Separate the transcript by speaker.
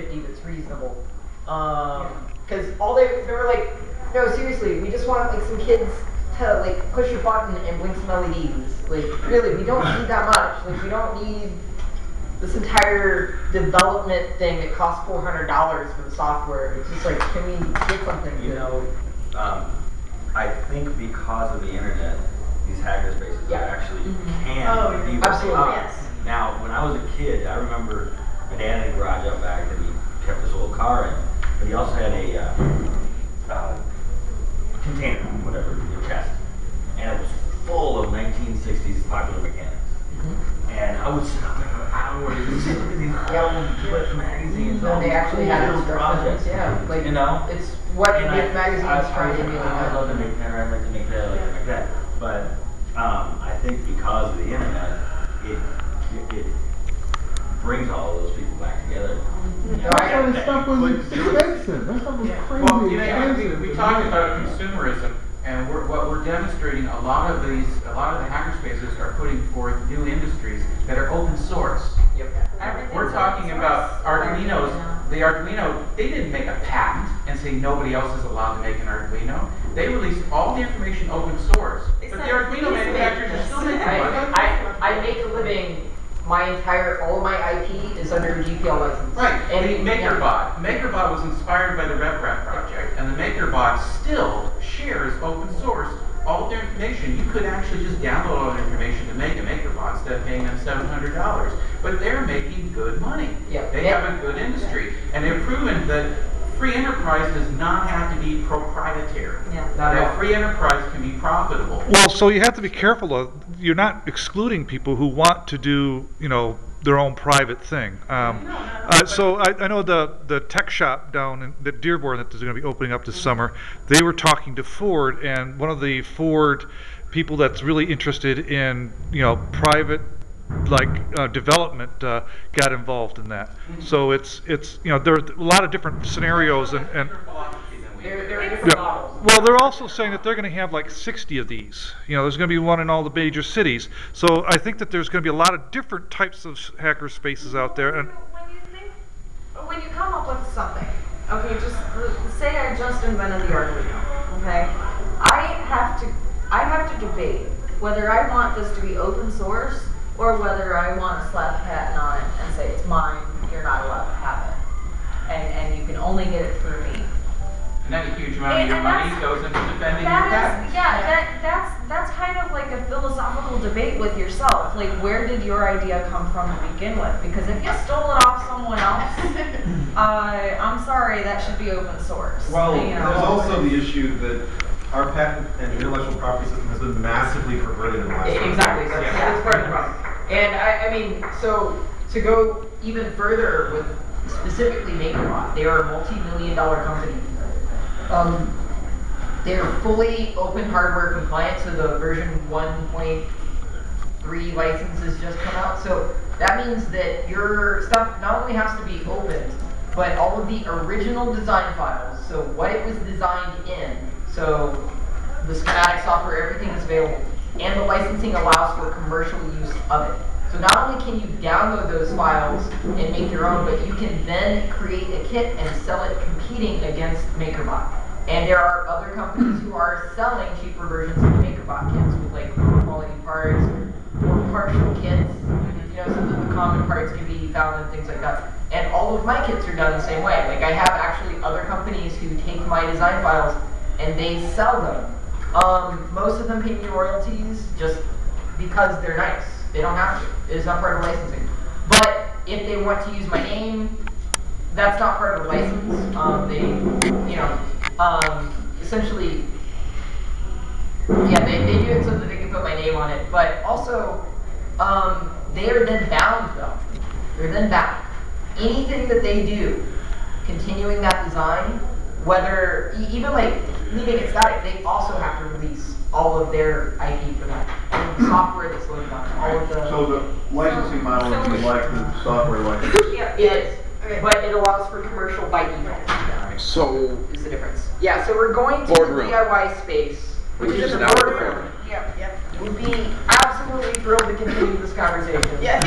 Speaker 1: 50 that's reasonable. Because all they were like, no, seriously, we just want like some kids to like push a button and blink some LEDs. Like, really, we don't need that much. Like, we don't need this entire development thing that costs $400 for the software. It's just like, can we get something?
Speaker 2: You know, I think because of the internet, these hackerspaces actually can be
Speaker 1: absolutely.
Speaker 3: Yes.
Speaker 2: Now, when I was a kid, I remember my dad had a garage out back that he kept his old car in, but he also had a container, whatever, a chest, and it was full of 1960s popular mechanics. And I would sit up there for hours and sit at these old magazines.
Speaker 1: No, they actually had
Speaker 2: those projects.
Speaker 1: Yeah, like,
Speaker 2: you know,
Speaker 1: it's what Indian magazines try to emulate.
Speaker 2: I'd love to make that, I'd like to make that, I'd like to make that. But I think because of the internet, it brings all of those people back together.
Speaker 4: That's why this stuff was expensive. That stuff was crazy.
Speaker 5: Well, you know, we talk about consumerism, and what we're demonstrating, a lot of the hackerspaces are putting forth new industries that are open source. We're talking about Arduinos. The Arduino, they didn't make a patent and say nobody else is allowed to make an Arduino. They released all the information open source. But the Arduino manufacturers are still making money.
Speaker 1: I make a living. All my IP is under a GPL license.
Speaker 5: Right,
Speaker 1: And
Speaker 5: the MakerBot. MakerBot was inspired by the RepRap project, and the MakerBot still shares open source all their information. You could actually just download all their information to make a MakerBot instead of paying them $700. But they're making good money. They have a good industry, and they've proven that free enterprise does not have to be proprietary. That free enterprise can be profitable.
Speaker 6: Well, so you have to be careful. You're not excluding people who want to do, their own private thing. So I know the tech shop down at Dearborn that is going to be opening up this summer. They were talking to Ford, and one of the Ford people that's really interested in, private development got involved in that. So it's there are a lot of different scenarios and
Speaker 1: there are different models.
Speaker 6: well, they're also saying that they're going to have like 60 of these. There's going to be one in all the major cities. So I think that there's going to be a lot of different types of hacker spaces out there. And
Speaker 3: when you come up with something, okay, just say I just invented the Arduino, okay? I have to debate whether I want this to be open source or whether I want to slap a patent on it and say it's mine, you're not allowed to have it. And you can only get it through me.
Speaker 5: And then a huge amount of your money goes into defending your patent.
Speaker 3: That's kind of like a philosophical debate with yourself. Like, where did your idea come from to begin with? Because if you stole it off someone else, I'm sorry, that should be open source.
Speaker 7: Well, there's also the issue that our patent and intellectual property system has been massively perverted in the last
Speaker 1: Exactly, that's part of the problem. And I mean, so to go even further with specifically MakerBot, they are a multi-million-dollar company. They're fully open hardware compliant, so the version 1.3 license has just come out. So that means that your stuff not only has to be opened, but all of the original design files, so what it was designed in, so the schematic software, everything is available, and the licensing allows for commercial use of it. So not only can you download those files and make your own, but you can then create a kit and sell it competing against MakerBot. And there are other companies who are selling cheaper versions of MakerBot kits with like lower quality parts or partial kits, so that the common parts can be found and things like that. And all of my kits are done the same way. Like, I have actually other companies who take my design files and they sell them. Most of them pay me royalties just because they're nice. They don't have to. It's not part of licensing. But if they want to use my name, that's not part of the license. Essentially, they do it so that they can put my name on it. But also, they are then bound, though. They're then bound. Anything that they do, continuing that design, whether, even like leaving it static, they also have to release all of their IP for that. And the software that's loaded on it, all of the...
Speaker 7: So the licensing model is like the software license?
Speaker 1: Yeah, it is. Okay. But it allows for commercial by email.
Speaker 8: So...
Speaker 1: is the difference. Yeah, so we're going to the DIY space, which is in the boardroom.
Speaker 3: Yep.
Speaker 1: We'd be absolutely thrilled to continue this conversation.
Speaker 3: Yeah.